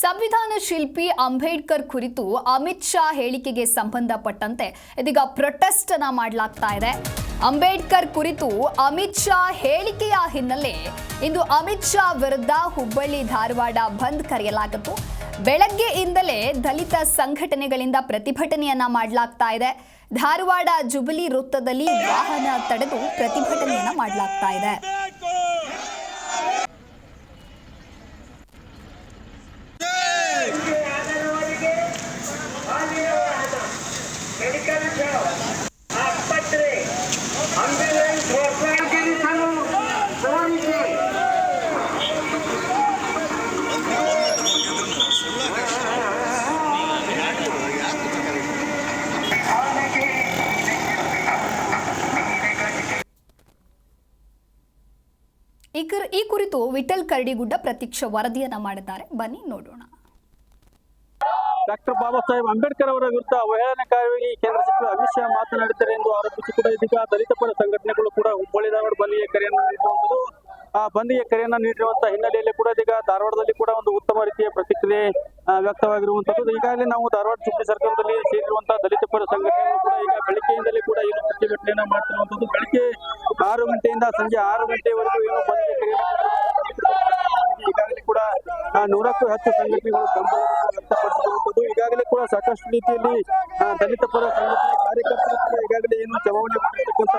ಸಂವಿಧಾನ ಶಿಲ್ಪಿ ಅಂಬೇಡ್ಕರ್ ಕುರಿತು ಅಮಿತ್ ಶಾ ಹೇಳಿಕೆಗೆ ಸಂಬಂಧಪಟ್ಟಂತೆ ಇದೀಗ ಪ್ರೊಟೆಸ್ಟ್ ಅನ್ನು ಮಾಡಲಾಗ್ತಾ ಇದೆ. ಅಂಬೇಡ್ಕರ್ ಕುರಿತು ಅಮಿತ್ ಶಾ ಹೇಳಿಕೆಯ ಹಿನ್ನೆಲೆ ಇಂದು ಅಮಿತ್ ಶಾ ವಿರುದ್ಧ ಹುಬ್ಬಳ್ಳಿ ಧಾರವಾಡ ಬಂದ್ ಕರೆಯಲಾಗಿತ್ತು. ಬೆಳಗ್ಗೆಯಿಂದಲೇ ದಲಿತ ಸಂಘಟನೆಗಳಿಂದ ಪ್ರತಿಭಟನೆಯನ್ನ ಮಾಡಲಾಗ್ತಾ ಇದೆ. ಧಾರವಾಡ ಜುಬಿಲಿ ವೃತ್ತದಲ್ಲಿ ವಾಹನ ತಡೆದು ಪ್ರತಿಭಟನೆಯನ್ನ ಮಾಡಲಾಗ್ತಾ ಇದೆ. ಈ ಕುರಿತು ವಿಠಲ್ ಕರಡಿಗುಡ್ಡ ಪ್ರತ್ಯಕ್ಷ ವರದಿಯನ್ನ ಮಾಡಿದ್ದಾರೆ. ಬನ್ನಿ ನೋಡೋಣ. ಡಾಕ್ಟರ್ ಬಾಬಾ ಸಾಹೇಬ್ ಅಂಬೇಡ್ಕರ್ ಅವರ ವಿರುದ್ಧ ಅವಹೇಳನಕಾರಿ ಕೇಂದ್ರ ಸಚಿವ ಅಮಿತ್ ಶಾ ಮಾತನಾಡಿದ್ದಾರೆ ಎಂದು ಆರೋಪಿಸಿ ಕೂಡ ಇದೀಗ ದಲಿತ ಪರ ಸಂಘಟನೆಗಳು ಕೂಡ ಹುಬ್ಬಳ್ಳಿ ಧಾರವಾಡ ಬಂದ್ಗೆ ಕರೆಯನ್ನು ನೀಡಿರುವಂತದ್ದು. ಆ ಬಂದ್ಗೆ ಕರೆಯನ್ನ ನೀಡಿರುವಂತಹ ಹಿನ್ನೆಲೆಯಲ್ಲಿ ಕೂಡ ಇದೀಗ ಧಾರವಾಡದಲ್ಲಿ ಕೂಡ ಒಂದು ಉತ್ತಮ ರೀತಿಯ ಪ್ರತಿಕ್ರಿಯೆ ವ್ಯಕ್ತವಾಗಿರುವಂತದ್ದು. ಈಗಾಗಲೇ ನಾವು ಧಾರವಾಡ ಜುಬ್ಲಿ ಸರ್ಕಲ್ನಲ್ಲಿ ಸೇರಿರುವಂತಹ ದಲಿತ ಪರ ಸಂಘಟನೆಗಳು ಕೂಡ ಈಗ ಬೆಳಗ್ಗೆಯಿಂದಲೇ ಕೂಡ ಏನು ಪ್ರತಿಭಟನೆಯನ್ನ ಮಾಡ್ತಿರುವಂತದ್ದು. ಬೆಳಗ್ಗೆ 6 ಗಂಟೆಯಿಂದ ಸಂಜೆ 6 ಗಂಟೆವರೆಗೂ ಏನು ಬಂದ್ಗೆ ಕರೆಯನ್ನು ಈಗಾಗಲೇ ಕೂಡ 100ಕ್ಕೂ ಹೆಚ್ಚು ಸಂಘಟನೆಗಳು ಬೆಂಬಲ ವ್ಯಕ್ತಪಡಿಸಿರುವಂತದ್ದು. ಈಗಾಗಲೇ ಕೂಡ ಸಾಕಷ್ಟು ರೀತಿಯಲ್ಲಿ ದಲಿತ ಪರ ಸಂಘಟನೆ ಕಾರ್ಯಕರ್ತರು ಕೂಡ ಈಗಾಗಲೇ ಏನು ಚಳವಳಿ ಮಾಡಿರ್ತಕ್ಕಂಥ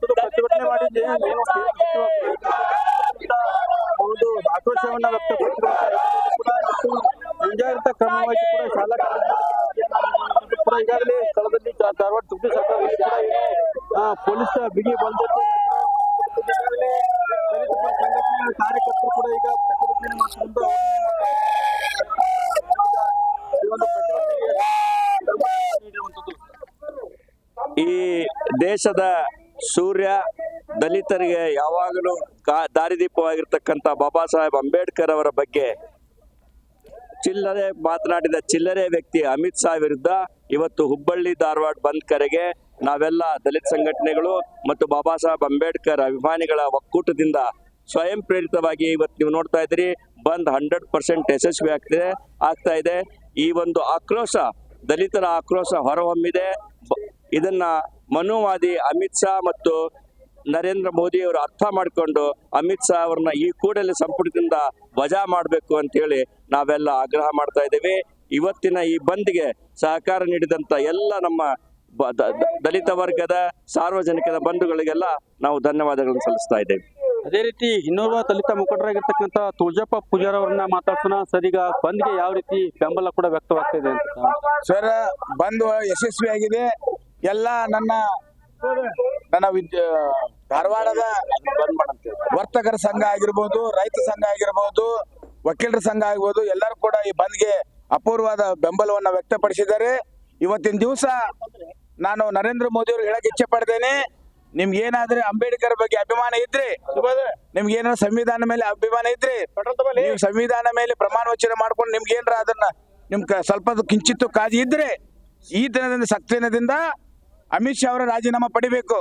ಪ್ರತಿಭಟನೆ ಮಾಡಿ ಏನು ಒಂದು ಆಕ್ರೋಶವನ್ನ ವ್ಯಕ್ತಪಡಿಸಿರುವಂತಹ ಮುಂಜಾಗ್ರತಾ ಕ್ರಮವಾಗಿ ಕೂಡ ಶಾಲಾ ಕಾಲೇಜು ಕೂಡ ಈಗಾಗಲೇ ಸ್ಥಳದಲ್ಲಿ ಧಾರವಾಡ ಜುಬ್ಲಿ ಸರ್ಕಾರದಲ್ಲಿ ಕೂಡ ಏನು ಪೊಲೀಸ್ ಬಿಗಿ ಬಂದದ್ದು ಸಂಘಟನೆಯ ಕಾರ್ಯಕರ್ತರು ಕೂಡ ಈಗ ಪ್ರತಿಭಟನೆ ಮಾಡಿಕೊಂಡು ಈ ದೇಶದ ಸೂರ್ಯ ದಲಿತರಿಗೆ ಯಾವಾಗಲೂ ದಾರಿದೀಪವಾಗಿರ್ತಕ್ಕಂಥ ಬಾಬಾ ಸಾಹೇಬ್ ಅಂಬೇಡ್ಕರ್ ಅವರ ಬಗ್ಗೆ ಮಾತನಾಡಿದ ಚಿಲ್ಲರೆ ವ್ಯಕ್ತಿ ಅಮಿತ್ ಶಾ ವಿರುದ್ಧ ಇವತ್ತು ಹುಬ್ಬಳ್ಳಿ ಧಾರವಾಡ ಬಂದ್ ಕರೆಗೆ ನಾವೆಲ್ಲ ದಲಿತ ಸಂಘಟನೆಗಳು ಮತ್ತು ಬಾಬಾ ಸಾಹೇಬ್ ಅಂಬೇಡ್ಕರ್ ಅಭಿಮಾನಿಗಳ ಒಕ್ಕೂಟದಿಂದ ಸ್ವಯಂ ಪ್ರೇರಿತವಾಗಿ ಇವತ್ತು ನೀವು ನೋಡ್ತಾ ಇದ್ದೀರಿ ಬಂದ್ 100% ಯಶಸ್ವಿ ಆಗ್ತಾ ಇದೆ. ಈ ಒಂದು ಆಕ್ರೋಶ ದಲಿತರ ಆಕ್ರೋಶ ಹೊರಹೊಮ್ಮಿದೆ. ಇದನ್ನ ಮನುವಾದಿ ಅಮಿತ್ ಶಾ ಮತ್ತು ನರೇಂದ್ರ ಮೋದಿ ಅವರು ಅರ್ಥ ಮಾಡಿಕೊಂಡು ಅಮಿತ್ ಶಾ ಅವ್ರನ್ನ ಈ ಕೂಡಲೇ ಸಂಪುಟದಿಂದ ವಜಾ ಮಾಡಬೇಕು ಅಂತ ಹೇಳಿ ನಾವೆಲ್ಲ ಆಗ್ರಹ ಮಾಡ್ತಾ ಇದ್ದೇವೆ. ಇವತ್ತಿನ ಈ ಬಂದ್ಗೆ ಸಹಕಾರ ನೀಡಿದಂತ ಎಲ್ಲ ನಮ್ಮ ದಲಿತ ವರ್ಗದ ಸಾರ್ವಜನಿಕರ ಬಂಧುಗಳಿಗೆಲ್ಲ ನಾವು ಧನ್ಯವಾದಗಳನ್ನು ಸಲ್ಲಿಸ್ತಾ ಇದ್ದೇವೆ. ಅದೇ ರೀತಿ ಇನ್ನೋರ್ವ ದಲಿತ ಮುಖಂಡರಾಗಿರ್ತಕ್ಕಂಥ ತುಳಜಪ್ಪ ಪೂಜಾರ್ ಅವ್ರನ್ನ ಮಾತಾಡ್ಸೋಣ. ಸರ್, ಈಗ ಬಂದ್ಗೆ ಯಾವ ರೀತಿ ಬೆಂಬಲ ಕೂಡ ವ್ಯಕ್ತವಾಗ್ತಾ ಇದೆ ಅಂತ? ಸರ್, ಬಂದ್ ಯಶಸ್ವಿಯಾಗಿದೆ. ಎಲ್ಲ ನನ್ನ ಧಾರವಾಡದ ವರ್ತಕರ ಸಂಘ ಆಗಿರ್ಬೋದು, ರೈತ ಸಂಘ ಆಗಿರ್ಬೋದು, ವಕೀಲರ ಸಂಘ ಆಗಿರ್ಬೋದು, ಎಲ್ಲರೂ ಕೂಡ ಈ ಬಂದ್ಗೆ ಅಪೂರ್ವವಾದ ಬೆಂಬಲವನ್ನ ವ್ಯಕ್ತಪಡಿಸಿದ್ದಾರೆ. ಇವತ್ತಿನ ದಿವಸ ನಾನು ನರೇಂದ್ರ ಮೋದಿ ಅವರು ಹೇಳಕ್ ಇಚ್ಛೆ ಪಡ್ತೇನೆ, ನಿಮ್ಗೆ ಏನಾದ್ರೆ ಅಂಬೇಡ್ಕರ್ ಬಗ್ಗೆ ಅಭಿಮಾನ ಇದ್ರೆ, ನಿಮ್ಗೆ ಏನಾದ್ರು ಸಂವಿಧಾನ ಮೇಲೆ ಅಭಿಮಾನ ಇದ್ರೆ, ನೀವು ಸಂವಿಧಾನ ಮೇಲೆ ಪ್ರಮಾಣ ವಚನ ಮಾಡ್ಕೊಂಡು ನಿಮ್ಗೆ ಏನಾರ ಅದನ್ನ ನಿಮ್ಗೆ ಸ್ವಲ್ಪ ಕಿಂಚಿತ್ತು ಕಾಳಜಿ ಇದ್ರೆ ಈ ದಿನದಿಂದ ಸಕ್ರಿಯದಿಂದ ಅಮಿತ್ ಶಾ ಅವರ ರಾಜೀನಾಮೆ ಪಡಿಬೇಕು.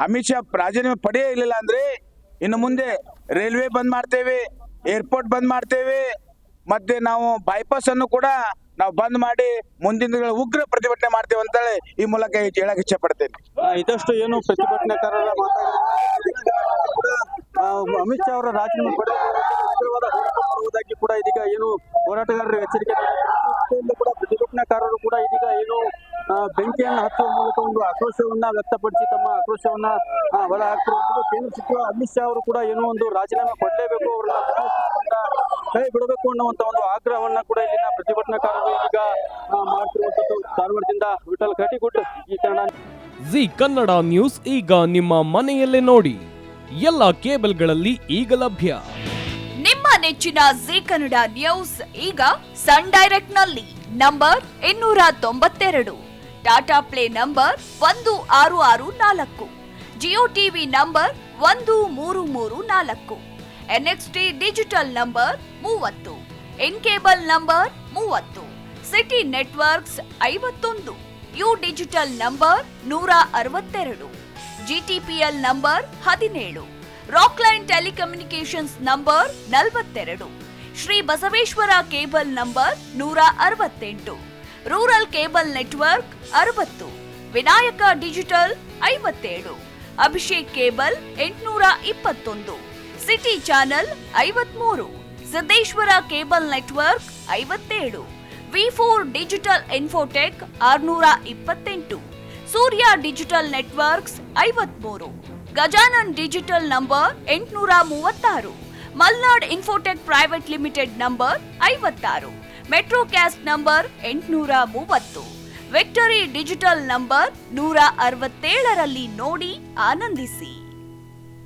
ಅಮಿತ್ ಶಾ ರಾಜೀನಾಮೆ ಪಡೆಯೇ ಇರಲಿಲ್ಲ ಅಂದ್ರೆ ಇನ್ನು ಮುಂದೆ ರೈಲ್ವೆ ಬಂದ್ ಮಾಡ್ತೇವೆ, ಏರ್ಪೋರ್ಟ್ ಬಂದ್ ಮಾಡ್ತೇವೆ, ಮತ್ತೆ ನಾವು ಬೈಪಾಸ್ ಅನ್ನು ಕೂಡ ನಾವು ಬಂದ್ ಮಾಡಿ ಮುಂದಿನ ದಿನಗಳ ಉಗ್ರ ಪ್ರತಿಭಟನೆ ಮಾಡ್ತೇವೆ ಅಂತೇಳಿ ಈ ಮೂಲಕ ಹೇಳಕ್ ಇಚ್ಛೆ ಪಡ್ತೇನೆ. ಇದಷ್ಟು ಏನು ಪ್ರತಿಭಟನಾಕಾರರ ಅಮಿತ್ ಶಾ ಅವರ ರಾಜೀನಾಮೆ ಪಡೆಯುವುದಾಗಿ ಕೂಡ ಇದೀಗ ಏನು ಹೋರಾಟಗಾರರು ಎಚ್ಚರಿಕೆ ಕೂಡ ಪ್ರತಿಭಟನಾಕಾರರು ಕೂಡ ಇದೀಗ ಏನು ಬೆಂಕಿಯನ್ನು ಹಚ್ಚುವ ಮೂಲಕ ಒಂದು ಆಕ್ರೋಶವನ್ನ ವ್ಯಕ್ತಪಡಿಸಿ ತಮ್ಮ ಆಕ್ರೋಶವನ್ನ ಹೊರ ಹಾಕ್ತಿರುವಂಥದ್ದು. ಕೇಂದ್ರ ಸಚಿವ ಅಮಿತ್ ಶಾ ಅವರು ಕೂಡ ಏನೋ ಒಂದು ರಾಜೀನಾಮೆ ಕೊಡಲೇಬೇಕು, ಅವರನ್ನ ಕೈ ಬಿಡಬೇಕು ಅನ್ನುವಂತ ಒಂದು ಆಗ್ರಹವನ್ನ ಕೂಡ ಇಲ್ಲಿನ ಪ್ರತಿಭಟನಾಕಾರರು ಈಗ ಮಾಡ್ತಿರುವಂತದ್ದು. ಧಾರವಾಡದಿಂದ ವಿಠಲ್ ಕರಡಿಗುಡ್ಡ, ಈ ಕನ್ನಡ. ಜಿ ಕನ್ನಡ ನ್ಯೂಸ್ ಈಗ ನಿಮ್ಮ ಮನೆಯಲ್ಲೇ ನೋಡಿ. ಎಲ್ಲ ಕೇಬಲ್ಗಳಲ್ಲಿ ಈಗ ಲಭ್ಯ. ನಿಮ್ಮ ನೆಚ್ಚಿನ ಜಿ ಕನ್ನಡ ನ್ಯೂಸ್ ಈಗ ಸನ್ ಡೈರೆಕ್ಟ್ ನಲ್ಲಿ number 292, Tata play number 1664, Jio TV number 1334, NXT digital number 30, in cable number 30, city networks 51, U digital number 162, GTPL number 17, Rockline telecommunications number 42, Shri Basaveshwara cable number 168, rural cable network 60, Vinayaka digital 57, Abhishek cable 821, city channel 53, Siddeshwara cable network 57, V4 digital Infotech 628, Surya digital networks 53, Gajanan digital number 836, Malnad Infotech private limited number 56, Metrocast number 830, Victory digital number 167ರಲ್ಲಿ ನೋಡಿ ಆನಂದಿಸಿ.